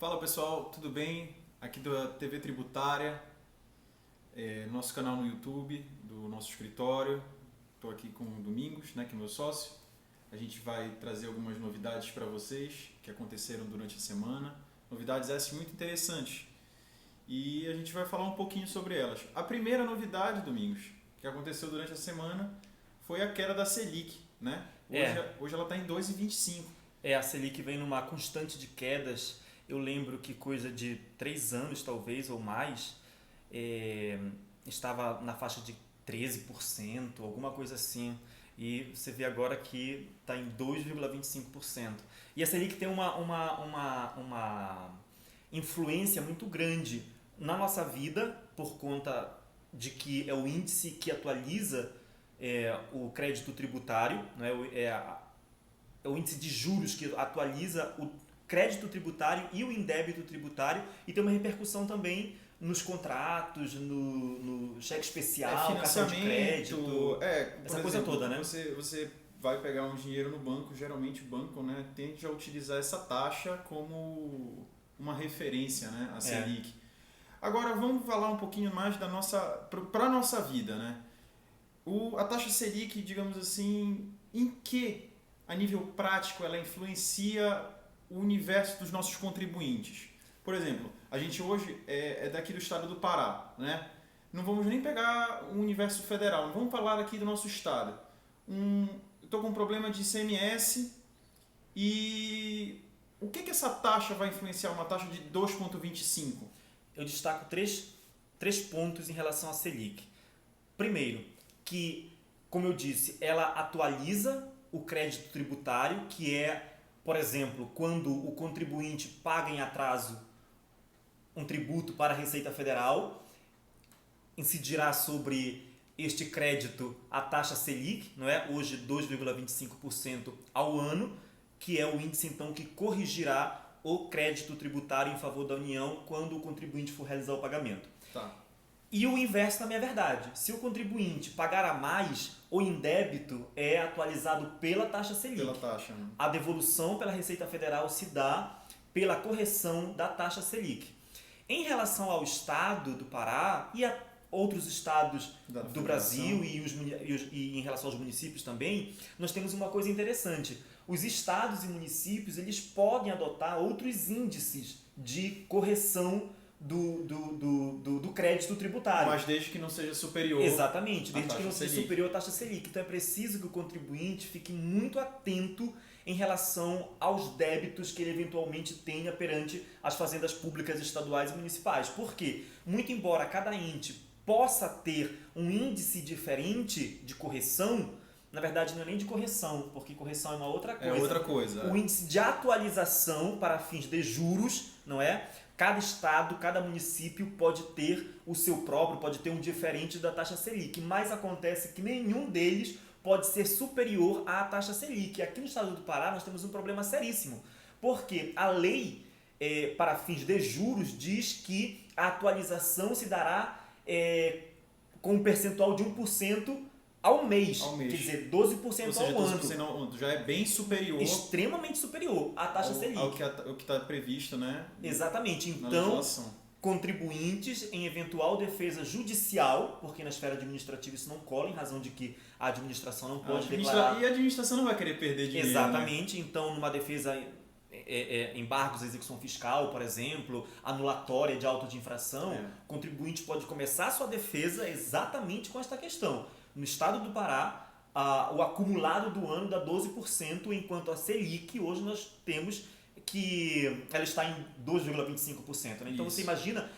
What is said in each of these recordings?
Fala pessoal, tudo bem? Aqui da TV Tributária, nosso canal no YouTube, do nosso escritório. Estou aqui com o Domingos, né, que é meu sócio. A gente vai trazer algumas novidades para vocês que aconteceram durante a semana. Novidades essas muito interessantes. E a gente vai falar um pouquinho sobre elas. A primeira novidade, Domingos, que aconteceu durante a semana foi a queda da Selic, né? Hoje ela está em 2,25. A Selic vem numa constante de quedas. Eu lembro que coisa de 3 anos, talvez, ou mais, estava na faixa de 13%, alguma coisa assim. E você vê agora que está em 2,25%. E a Selic tem uma influência muito grande na nossa vida, por conta de que é o índice que atualiza o crédito tributário, né? É o índice de juros que atualiza o crédito tributário e o indébito tributário, e tem uma repercussão também nos contratos, no cheque especial, cartão de crédito, essa coisa exemplo, toda, né? Você vai pegar um dinheiro no banco, geralmente o banco, né, tende a utilizar essa taxa como uma referência, né, a Selic. Agora vamos falar um pouquinho mais da para a nossa vida, né? A taxa Selic, digamos assim, em que, a nível prático, ela influencia o universo dos nossos contribuintes? Por exemplo, a gente hoje é daqui do estado do Pará, né? Não vamos nem pegar o universo federal, vamos falar aqui do nosso estado. Estou com um problema de ICMS e o que essa taxa vai influenciar, uma taxa de 2,25? Eu destaco três pontos em relação à Selic. Primeiro, que, como eu disse, ela atualiza o crédito tributário, que é, por exemplo, quando o contribuinte paga em atraso um tributo para a Receita Federal, incidirá sobre este crédito a taxa Selic, não é? Hoje 2,25% ao ano, que é o índice então que corrigirá o crédito tributário em favor da União quando o contribuinte for realizar o pagamento. Tá. E o inverso também é verdade. Se o contribuinte pagar a mais, o indébito é atualizado pela taxa Selic. Pela taxa, né? A devolução pela Receita Federal se dá pela correção da taxa Selic. Em relação ao estado do Pará e a outros estados do Brasil e em relação aos municípios também, nós temos uma coisa interessante. Os estados e municípios, eles podem adotar outros índices de correção do crédito tributário. Mas desde que não seja superior. Exatamente, desde que não seja superior à taxa Selic. Então é preciso que o contribuinte fique muito atento em relação aos débitos que ele eventualmente tenha perante as fazendas públicas estaduais e municipais. Por quê? Muito embora cada ente possa ter um índice diferente de correção, na verdade não é nem de correção, porque correção é uma outra coisa. É outra coisa. O índice de atualização para fins de juros, não é? Cada estado, cada município pode ter o seu próprio, pode ter um diferente da taxa Selic, mas acontece que nenhum deles pode ser superior à taxa Selic. Aqui no estado do Pará nós temos um problema seríssimo, porque a lei para fins de juros diz que a atualização se dará com um percentual de 1% ao mês. Quer dizer, 12% Ou seja, ao ano. 12% já é bem superior. Extremamente superior à taxa Selic. Ao que está previsto, né? Exatamente. Na Então, legislação. contribuintes em eventual defesa judicial, porque na esfera administrativa isso não cola, em razão de que a administração não pode declarar... E a administração não vai querer perder dinheiro. Exatamente. Né? Então, numa defesa... embargos à execução fiscal, por exemplo, anulatória de auto de infração, o contribuinte pode começar a sua defesa exatamente com esta questão. No estado do Pará, o acumulado do ano dá 12%, enquanto a Selic, hoje nós temos que ela está em 2,25%. Né? Então, você imagina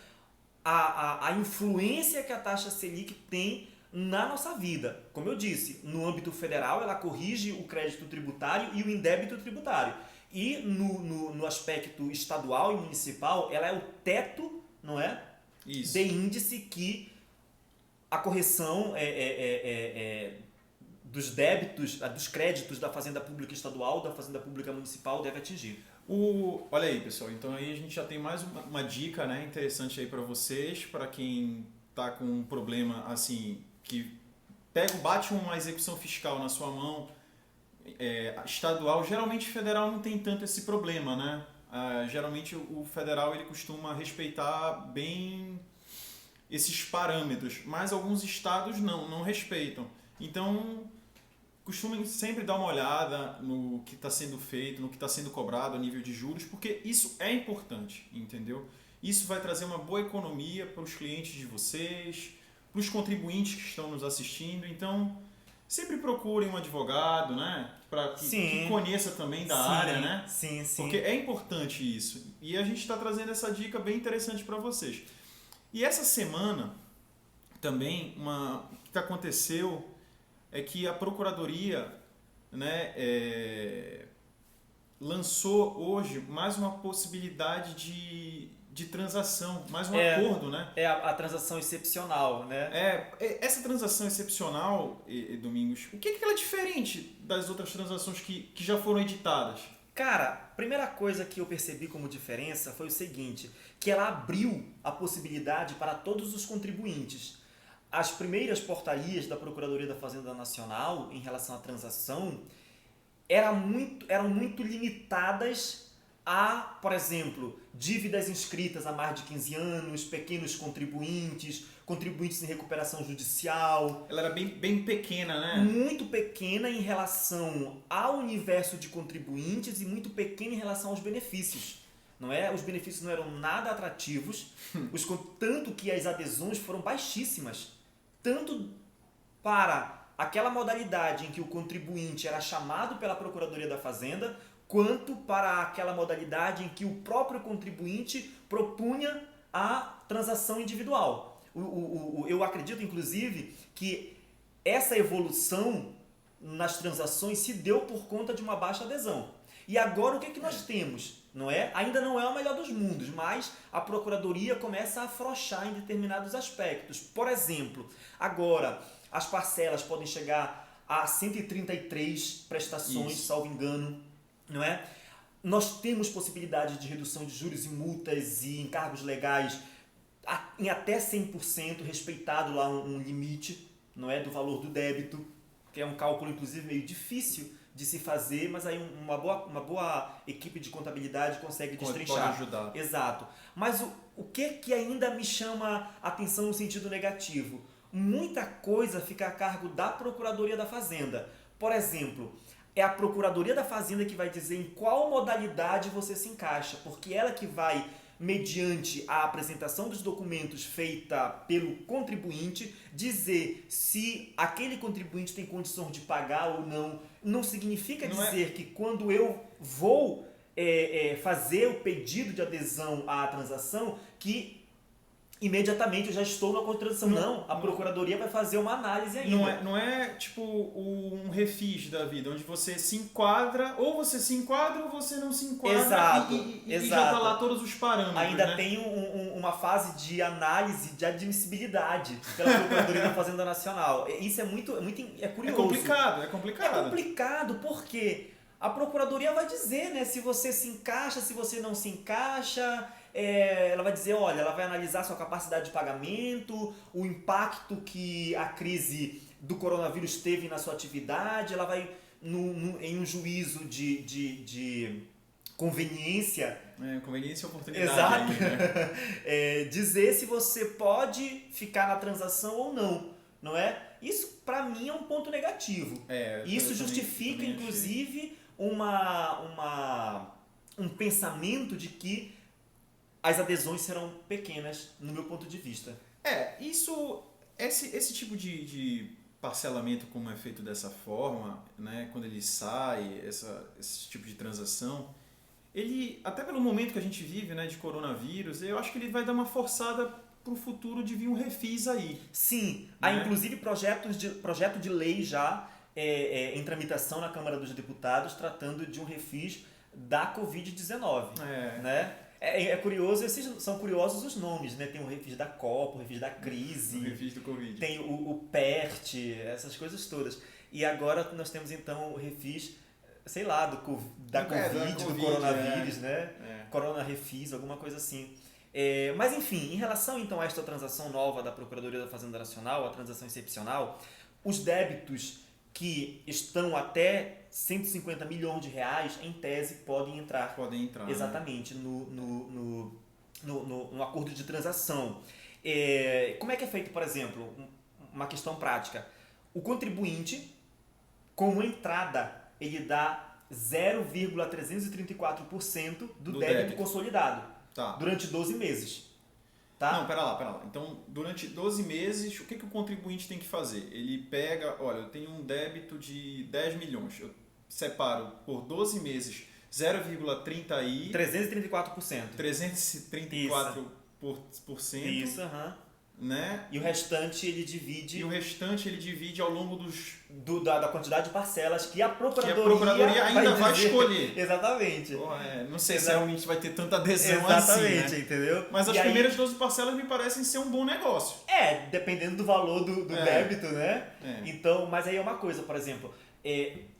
a influência que a taxa Selic tem na nossa vida. Como eu disse, no âmbito federal, ela corrige o crédito tributário e o indébito tributário. E no aspecto estadual e municipal, ela é o teto, não é? Isso. De índice que a correção dos débitos, dos créditos da Fazenda Pública Estadual, da Fazenda Pública Municipal deve atingir. Olha aí, pessoal, então aí a gente já tem mais uma dica, né, interessante aí para vocês, para quem está com um problema assim, que bate uma execução fiscal na sua mão, estadual. Geralmente federal não tem tanto esse problema, né? geralmente o federal ele costuma respeitar bem esses parâmetros, mas alguns estados não respeitam. Então, costumem sempre dar uma olhada no que está sendo feito, no que está sendo cobrado a nível de juros, porque isso é importante, entendeu? Isso vai trazer uma boa economia para os clientes de vocês, para os contribuintes que estão nos assistindo. Então, sempre procurem um advogado, né? Para que conheça também da área, né? Sim. Porque é importante isso. E a gente está trazendo essa dica bem interessante para vocês. E essa semana, também, o que aconteceu é que a Procuradoria, né, lançou hoje mais uma possibilidade de transação, mais um acordo, né? É a transação excepcional, né? Essa transação excepcional, Domingos, o que ela é diferente das outras transações que já foram editadas? Cara, a primeira coisa que eu percebi como diferença foi o seguinte, que ela abriu a possibilidade para todos os contribuintes. As primeiras portarias da Procuradoria da Fazenda Nacional em relação à transação eram muito limitadas a, por exemplo, dívidas inscritas há mais de 15 anos, pequenos contribuintes, contribuintes em recuperação judicial. Ela era bem pequena, né? Muito pequena em relação ao universo de contribuintes e muito pequena em relação aos benefícios. Não é? Os benefícios não eram nada atrativos, tanto que as adesões foram baixíssimas. Tanto para aquela modalidade em que o contribuinte era chamado pela Procuradoria da Fazenda, quanto para aquela modalidade em que o próprio contribuinte propunha a transação individual. Eu acredito, inclusive, que essa evolução nas transações se deu por conta de uma baixa adesão. E agora o que nós temos? Não é? Ainda não é o melhor dos mundos, mas a Procuradoria começa a afrouxar em determinados aspectos. Por exemplo, agora as parcelas podem chegar a 133 prestações, salvo engano, não é? Nós temos possibilidade de redução de juros e multas e encargos legais em até 100%, respeitado lá um limite, não é, do valor do débito, que é um cálculo inclusive meio difícil de se fazer, mas aí uma boa equipe de contabilidade consegue destrinchar. Pode ajudar. Exato. Mas o que ainda me chama a atenção no sentido negativo? Muita coisa fica a cargo da Procuradoria da Fazenda. Por exemplo, é a Procuradoria da Fazenda que vai dizer em qual modalidade você se encaixa, porque ela que vai, mediante a apresentação dos documentos feita pelo contribuinte, dizer se aquele contribuinte tem condição de pagar ou não. Não significa dizer que quando eu vou fazer o pedido de adesão à transação, que imediatamente eu já estou na contradição. Não, a Procuradoria vai fazer uma análise ainda. Não é tipo um refis da vida, onde você se enquadra, ou você se enquadra ou você não se enquadra. Exato, e já está lá todos os parâmetros. Ainda, né? tem uma fase de análise de admissibilidade pela Procuradoria da Fazenda Nacional. Isso é curioso. É complicado. É complicado porque a Procuradoria vai dizer, né, se você se encaixa, se você não se encaixa. Ela vai dizer, olha, ela vai analisar sua capacidade de pagamento, o impacto que a crise do coronavírus teve na sua atividade, ela vai, em um juízo de conveniência... conveniência e oportunidade. Exato. Né? Dizer se você pode ficar na transação ou não é? Isso, para mim, é um ponto negativo. Isso justifica, inclusive, um pensamento de que as adesões serão pequenas, no meu ponto de vista. Esse tipo de parcelamento, como é feito dessa forma, né, quando ele sai, esse tipo de transação, ele, até pelo momento que a gente vive, né, de coronavírus, eu acho que ele vai dar uma forçada para o futuro de vir um refis aí. Sim, há inclusive projeto de lei já em tramitação na Câmara dos Deputados, tratando de um refis da Covid-19, né? É curioso, são curiosos os nomes, né? Tem o refis da Copa, o refis da crise, o refis do Covid. Tem o PERT, essas coisas todas. E agora nós temos então o refis, sei lá, da Covid, do coronavírus, né? Corona refis, alguma coisa assim. Mas enfim, em relação então a esta transação nova da Procuradoria da Fazenda Nacional, a transação excepcional, os débitos que estão até 150 milhões de reais, em tese, podem entrar. Exatamente, né? no acordo de transação. Como é que é feito, por exemplo, uma questão prática? O contribuinte, como entrada, ele dá 0,334% do débito consolidado durante 12 meses. Tá? Não, pera lá. Então, durante 12 meses, o que o contribuinte tem que fazer? Ele pega, olha, eu tenho um débito de 10 milhões, eu separo por 12 meses 0,30 334%. 334%. Isso, aham. Né? E o restante ele divide ao longo da quantidade de parcelas que a Procuradoria ainda vai escolher. Exatamente. Não sei se realmente vai ter tanta adesão Exatamente, assim, né? Entendeu? Mas as primeiras 12 parcelas me parecem ser um bom negócio. Dependendo do valor do débito, né? Então, mas aí é uma coisa, por exemplo,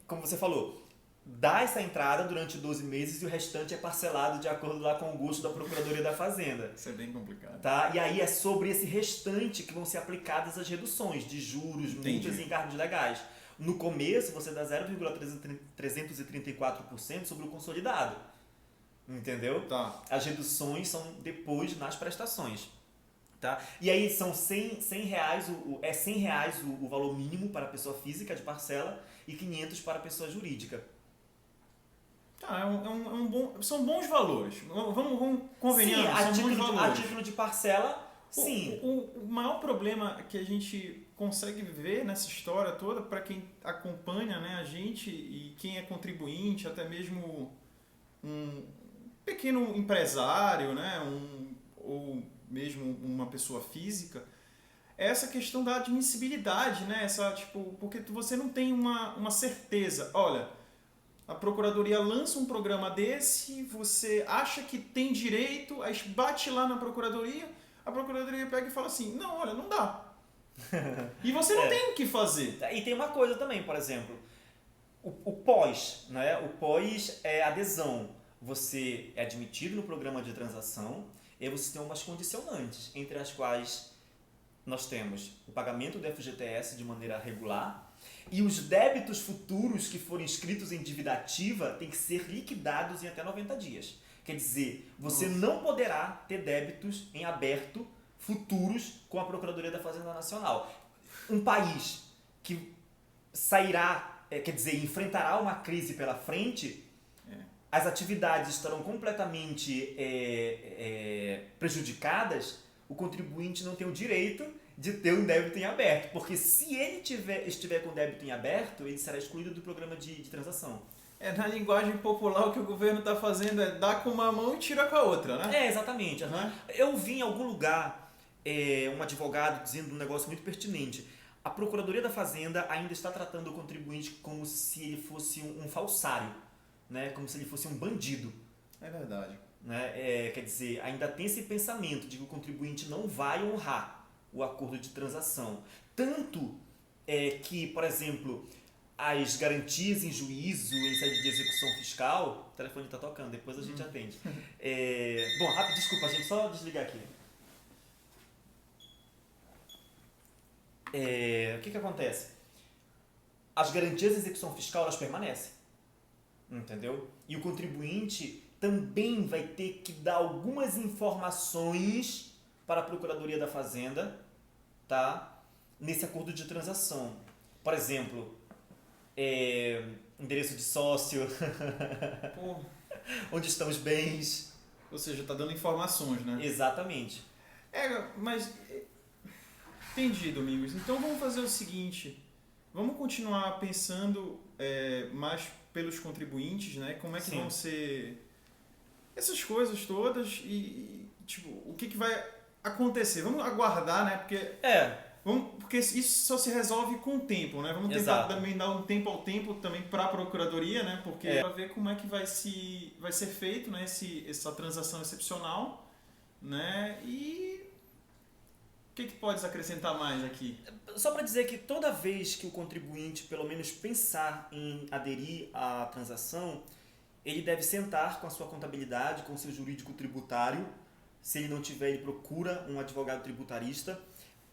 como você falou, dá essa entrada durante 12 meses e o restante é parcelado de acordo lá com o gosto da Procuradoria da Fazenda. Isso é bem complicado. Tá? E aí é sobre esse restante que vão ser aplicadas as reduções de juros, multas e encargos legais. No começo, você dá 0,334% sobre o consolidado. Entendeu? Tá. As reduções são depois nas prestações. Tá? E aí são 100 reais, R$100 o valor mínimo para a pessoa física de parcela e 500 para a pessoa jurídica. São bons valores. Vamos convenhar, são bons valores. A título de parcela, sim. O maior problema que a gente consegue ver nessa história toda, para quem acompanha, né, a gente e quem é contribuinte, até mesmo um pequeno empresário, né, ou mesmo uma pessoa física, é essa questão da admissibilidade, né? Porque você não tem uma certeza. Olha, a Procuradoria lança um programa desse, você acha que tem direito, aí bate lá na Procuradoria, a Procuradoria pega e fala assim, não, olha, não dá. E você não tem o que fazer. E tem uma coisa também, por exemplo, o pós, né? O pós é adesão. Você é admitido no programa de transação e você tem umas condicionantes, entre as quais nós temos o pagamento do FGTS de maneira regular, e os débitos futuros que forem inscritos em dívida ativa têm que ser liquidados em até 90 dias. Quer dizer, você não poderá ter débitos em aberto futuros com a Procuradoria da Fazenda Nacional. Um país que enfrentará uma crise pela frente, as atividades estarão completamente prejudicadas, o contribuinte não tem o direito de ter um débito em aberto, porque se ele estiver com débito em aberto, ele será excluído do programa de transação. Na linguagem popular, o que o governo está fazendo é dar com uma mão e tira com a outra, né? Exatamente. Eu vi em algum lugar um advogado dizendo um negócio muito pertinente. A Procuradoria da Fazenda ainda está tratando o contribuinte como se ele fosse um falsário, né? Como se ele fosse um bandido. É verdade. Né? Quer dizer, ainda tem esse pensamento de que o contribuinte não vai honrar o acordo de transação. Tanto que, por exemplo, as garantias em juízo, em sede de execução fiscal... O telefone está tocando, depois a gente atende. Bom, rápido, desculpa, a gente só desligar aqui. O que acontece? As garantias de execução fiscal, elas permanecem. Entendeu? E o contribuinte também vai ter que dar algumas informações para a Procuradoria da Fazenda, tá? Nesse acordo de transação. Por exemplo, endereço de sócio, onde estão os bens. Ou seja, está dando informações, né? Exatamente. Mas... Entendi, Domingos. Então vamos fazer o seguinte, vamos continuar pensando mais pelos contribuintes, né? Como é que vão ser essas coisas todas e o que vai acontecer. Vamos aguardar, né? Porque isso só se resolve com o tempo, né? Vamos tentar também dar um tempo ao tempo também para a Procuradoria, né? Porque para ver como é que vai ser feito, né? Essa transação excepcional, né? E o que podes acrescentar mais aqui? Só para dizer que toda vez que o contribuinte, pelo menos pensar em aderir à transação, ele deve sentar com a sua contabilidade, com o seu jurídico tributário. Se ele não tiver, ele procura um advogado tributarista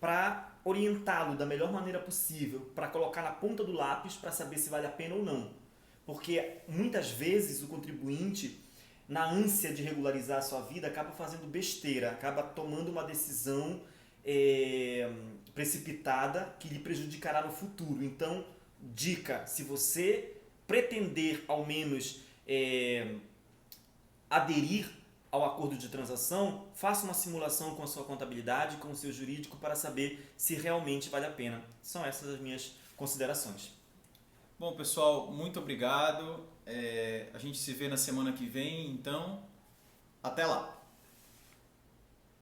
para orientá-lo da melhor maneira possível, para colocar na ponta do lápis para saber se vale a pena ou não. Porque muitas vezes o contribuinte, na ânsia de regularizar a sua vida, acaba fazendo besteira, acaba tomando uma decisão precipitada que lhe prejudicará no futuro. Então, dica, se você pretender ao menos aderir ao acordo de transação, faça uma simulação com a sua contabilidade, com o seu jurídico, para saber se realmente vale a pena. São essas as minhas considerações. Bom, pessoal, muito obrigado. A gente se vê na semana que vem, então, até lá!